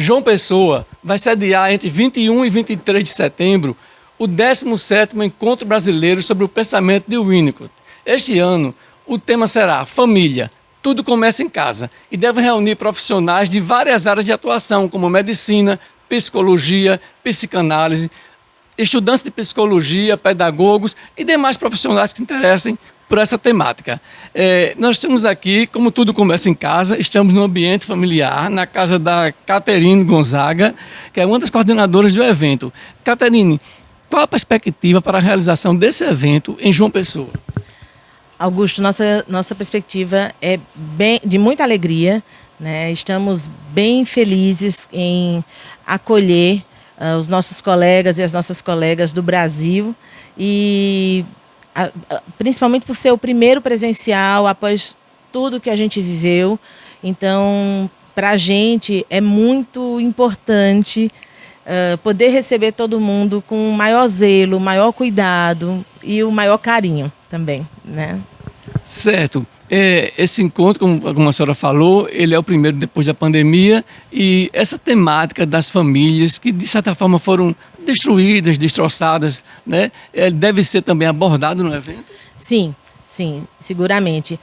João Pessoa vai sediar entre 21 e 23 de setembro o 17º Encontro Brasileiro sobre o Pensamento de Winnicott. Este ano, o tema será Família. Tudo começa em casa e deve reunir profissionais de várias áreas de atuação, como medicina, psicologia, psicanálise, estudantes de psicologia, pedagogos e demais profissionais que se interessem por essa temática. Nós estamos aqui, como tudo começa em casa, estamos no ambiente familiar, na casa da Caterine Gonzaga, que é uma das coordenadoras do evento. Caterine, qual a perspectiva para a realização desse evento em João Pessoa? Augusto, nossa perspectiva é de muita alegria, né? Estamos bem felizes em acolher os nossos colegas e as nossas colegas do Brasil e principalmente por ser o primeiro presencial após tudo que a gente viveu. Então, para a gente é muito importante poder receber todo mundo com o maior zelo, o maior cuidado e o maior carinho também, né? Certo. Esse encontro, como a senhora falou, ele é o primeiro depois da pandemia e essa temática das famílias que, de certa forma, foram destruídas, destroçadas, né? Deve ser também abordado no evento? Sim, seguramente.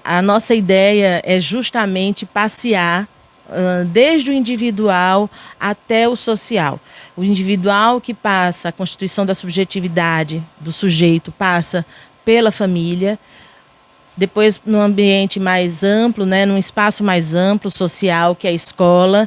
A nossa ideia é justamente passear desde o individual até o social. O individual que passa, a constituição da subjetividade do sujeito passa pela família, depois no ambiente mais amplo, né, num espaço mais amplo, social, que é a escola,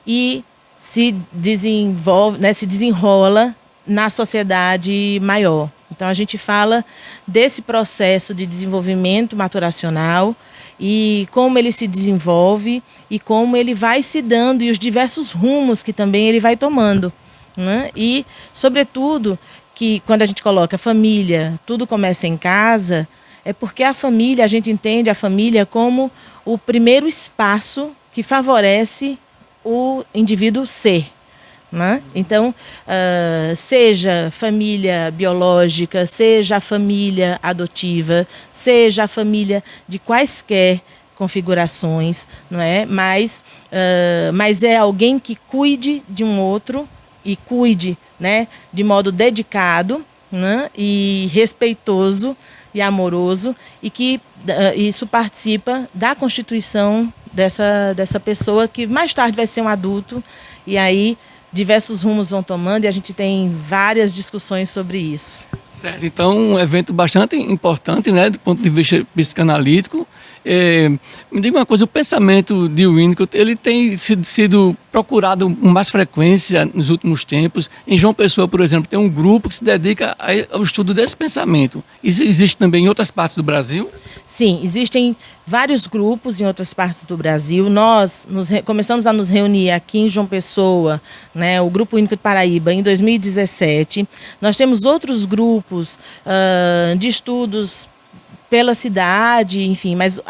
e se desenvolve, né, se desenrola na sociedade maior. Então a gente fala desse processo de desenvolvimento maturacional e como ele se desenvolve e como ele vai se dando e os diversos rumos que também ele vai tomando, né? E, sobretudo, que quando a gente coloca família, tudo começa em casa, é porque a família, a gente entende a família como o primeiro espaço que favorece o indivíduo ser, né? Então, seja família biológica, seja a família adotiva, seja a família de quaisquer configurações, não é? Mas é alguém que cuide de um outro e cuide, né, de modo dedicado, né, e respeitoso e amoroso, e que isso participa da constituição dessa pessoa que mais tarde vai ser um adulto, e aí diversos rumos vão tomando e a gente tem várias discussões sobre isso. Certo, então um evento bastante importante, né, do ponto de vista psicanalítico. Me diga uma coisa, o pensamento de Winnicott, ele tem sido procurado com mais frequência nos últimos tempos. Em João Pessoa, por exemplo, tem um grupo que se dedica ao estudo desse pensamento. Isso existe também em outras partes do Brasil? Sim, existem vários grupos em outras partes do Brasil. Nós começamos a nos reunir aqui em João Pessoa, né, o Grupo Winnicott Paraíba, em 2017. Nós temos outros grupos de estudos pela cidade, enfim, mas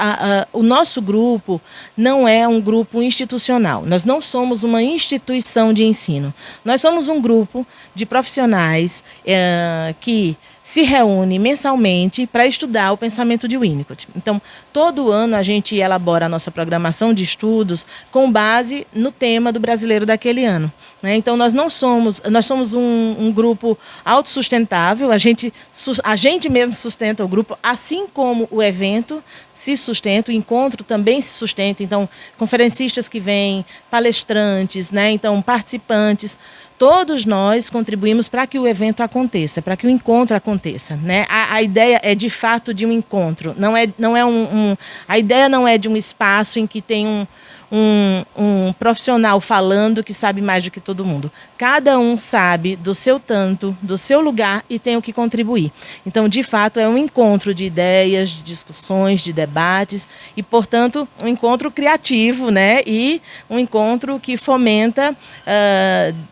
o nosso grupo não é um grupo institucional. Nós não somos uma instituição de ensino. Nós somos um grupo de profissionais que se reúne mensalmente para estudar o pensamento de Winnicott. Então, todo ano a gente elabora a nossa programação de estudos com base no tema do brasileiro daquele ano, né? Então, nós somos um grupo autossustentável, a gente mesmo sustenta o grupo, assim como o evento se sustenta, o encontro também se sustenta. Então, conferencistas que vêm, palestrantes, né? Então, participantes, todos nós contribuímos para que o evento aconteça, para que o encontro aconteça, né? A ideia é de fato de um encontro, a ideia não é de um espaço em que tem um profissional falando que sabe mais do que todo mundo. Cada um sabe do seu tanto, do seu lugar e tem o que contribuir. Então, de fato, é um encontro de ideias, de discussões, de debates e, portanto, um encontro criativo, né? E um encontro que fomenta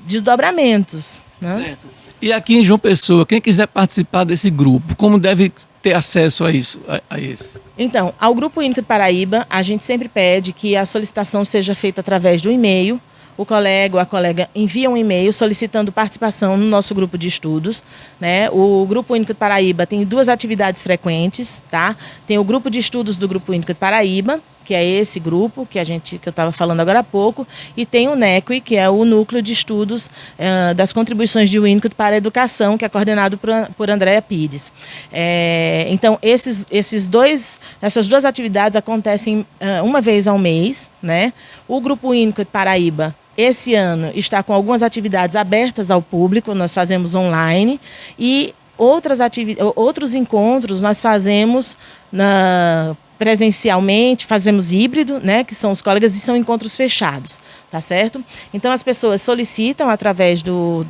desdobramentos, né? Certo. E aqui em João Pessoa, quem quiser participar desse grupo, como deve ter acesso a isso, a esse? Então, ao Grupo Winnicott Paraíba, a gente sempre pede que a solicitação seja feita através do e-mail. O colega ou a colega envia um e-mail solicitando participação no nosso grupo de estudos, né? O Grupo Winnicott Paraíba tem duas atividades frequentes, tá? Tem o grupo de estudos do Grupo Winnicott Paraíba, que é esse grupo que eu estava falando agora há pouco, e tem o NECI, que é o Núcleo de Estudos das Contribuições de Winnicott para a Educação, que é coordenado por Andréa Pires. Então, essas duas atividades acontecem uma vez ao mês, né? O Grupo Winnicott Paraíba, esse ano, está com algumas atividades abertas ao público, nós fazemos online, e outros encontros nós fazemos presencialmente, fazemos híbrido, né, que são os colegas, e são encontros fechados, tá certo? Então as pessoas solicitam através do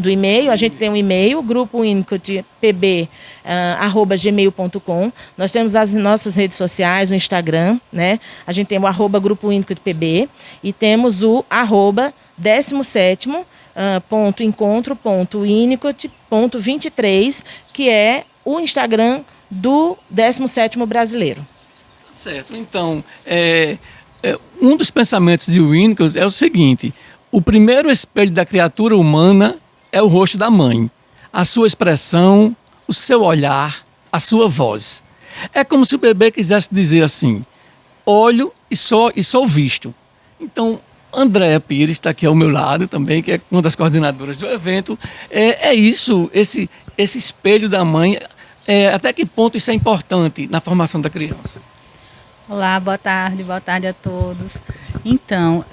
e-mail. A gente tem um e-mail, grupoWinnicottPB@gmail.com. Nós temos as nossas redes sociais, o Instagram, né? A gente tem o @grupoWinnicottPB e temos o @17º.encontro.winnicott.23, que é o Instagram do 17º Brasileiro. Certo. Então, um dos pensamentos de Winnicott é o seguinte: o primeiro espelho da criatura humana é o rosto da mãe, a sua expressão, o seu olhar, a sua voz. É como se o bebê quisesse dizer assim: olho e sou visto. Então, Andréa Pires está aqui ao meu lado também, que é uma das coordenadoras do evento. É isso, esse espelho da mãe. Até que ponto isso é importante na formação da criança? Olá, boa tarde a todos. Então,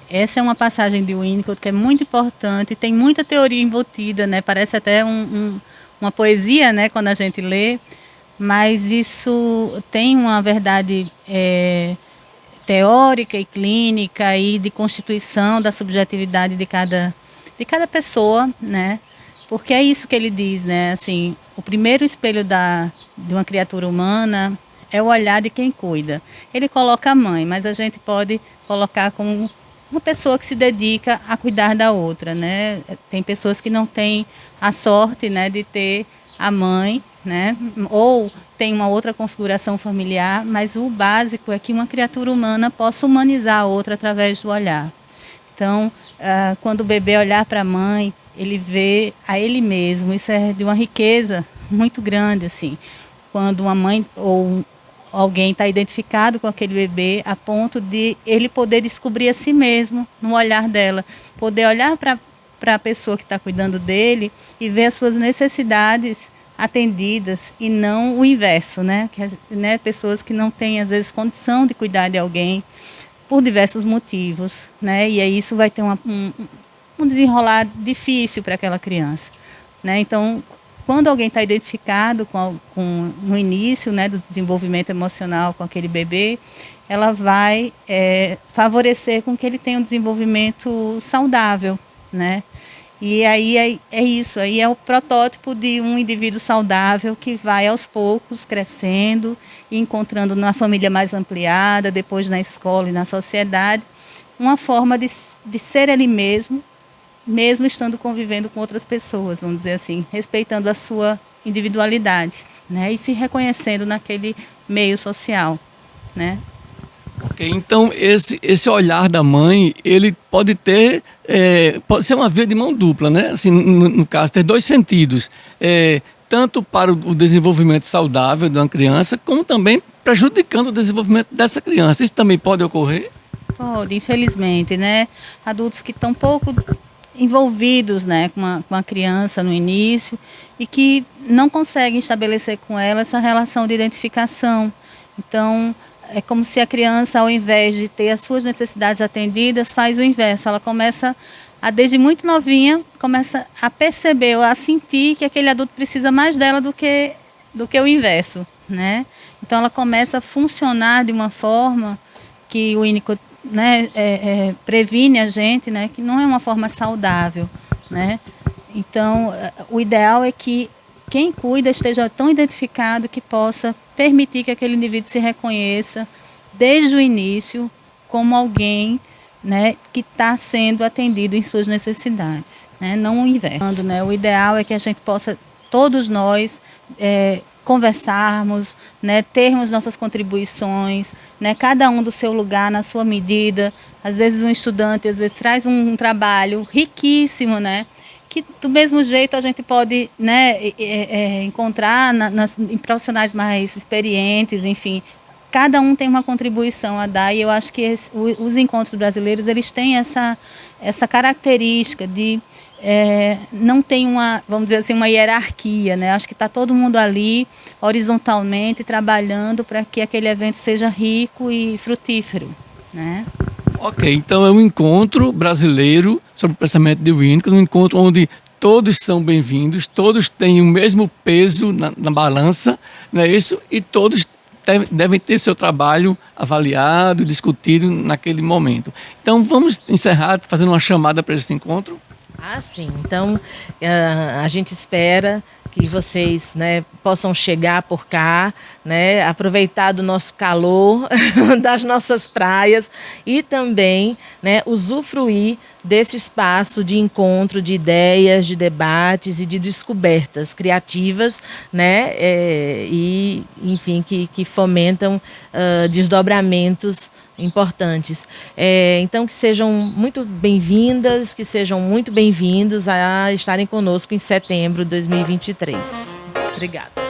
essa é uma passagem de Winnicott que é muito importante, tem muita teoria embutida, né? Parece até uma poesia, né, quando a gente lê, mas isso tem uma verdade teórica e clínica e de constituição da subjetividade de cada pessoa, né? Porque é isso que ele diz, né? Assim, o primeiro espelho de uma criatura humana é o olhar de quem cuida. Ele coloca a mãe, mas a gente pode colocar como uma pessoa que se dedica a cuidar da outra, né? Tem pessoas que não têm a sorte, né, de ter a mãe, né? Ou tem uma outra configuração familiar, mas o básico é que uma criatura humana possa humanizar a outra através do olhar. Então, quando o bebê olhar para a mãe, ele vê a ele mesmo. Isso é de uma riqueza muito grande, assim. Quando uma mãe ou alguém está identificado com aquele bebê, a ponto de ele poder descobrir a si mesmo no olhar dela, poder olhar para a pessoa que está cuidando dele e ver as suas necessidades atendidas e não o inverso, né? Pessoas que não têm, às vezes, condição de cuidar de alguém por diversos motivos, né? E aí isso vai ter um desenrolar difícil para aquela criança, né? Então, quando alguém está identificado no início, né, do desenvolvimento emocional com aquele bebê, ela vai favorecer com que ele tenha um desenvolvimento saudável, né? E aí é isso, aí é o protótipo de um indivíduo saudável que vai aos poucos crescendo e encontrando na família mais ampliada, depois na escola e na sociedade, uma forma de ser ele mesmo estando convivendo com outras pessoas, vamos dizer assim, respeitando a sua individualidade, né, e se reconhecendo naquele meio social, né. Ok, então esse olhar da mãe, ele pode ser uma via de mão dupla, né? Assim, no caso, ter dois sentidos, tanto para o desenvolvimento saudável de uma criança, como também prejudicando o desenvolvimento dessa criança. Isso também pode ocorrer? Pode, infelizmente, né? Adultos que estão pouco envolvidos, né, com a criança no início e que não conseguem estabelecer com ela essa relação de identificação. Então, é como se a criança, ao invés de ter as suas necessidades atendidas, faz o inverso. Ela começa, desde muito novinha, começa a perceber, a sentir que aquele adulto precisa mais dela do que o inverso, né? Então, ela começa a funcionar de uma forma que o Winnicott, né, previne a gente, né, que não é uma forma saudável, né? Então, o ideal é que quem cuida esteja tão identificado que possa permitir que aquele indivíduo se reconheça desde o início como alguém, né, que está sendo atendido em suas necessidades, né, não o inverso. Né, o ideal é que a gente possa, todos nós, conversarmos, né, termos nossas contribuições, né, cada um do seu lugar, na sua medida. Às vezes um estudante, às vezes traz um trabalho riquíssimo, né, que do mesmo jeito a gente pode, né, encontrar em profissionais mais experientes, enfim, cada um tem uma contribuição a dar, e eu acho que os encontros brasileiros, eles têm essa característica de não tem uma, vamos dizer assim, uma hierarquia, né? Acho que está todo mundo ali horizontalmente trabalhando para que aquele evento seja rico e frutífero, né? Ok, então é um encontro brasileiro sobre o pensamento de Winnicott, um encontro onde todos são bem-vindos, todos têm o mesmo peso na balança, não é isso? E todos devem ter seu trabalho avaliado, discutido naquele momento. Então vamos encerrar fazendo uma chamada para esse encontro? Ah, sim. Então, a gente espera que vocês, né, possam chegar por cá, né, aproveitar do nosso calor, das nossas praias e também, né, usufruir desse espaço de encontro de ideias, de debates e de descobertas criativas, né, e, enfim, que fomentam desdobramentos importantes. Então, que sejam muito bem-vindas, que sejam muito bem-vindos a estarem conosco em setembro de 2023. Obrigada.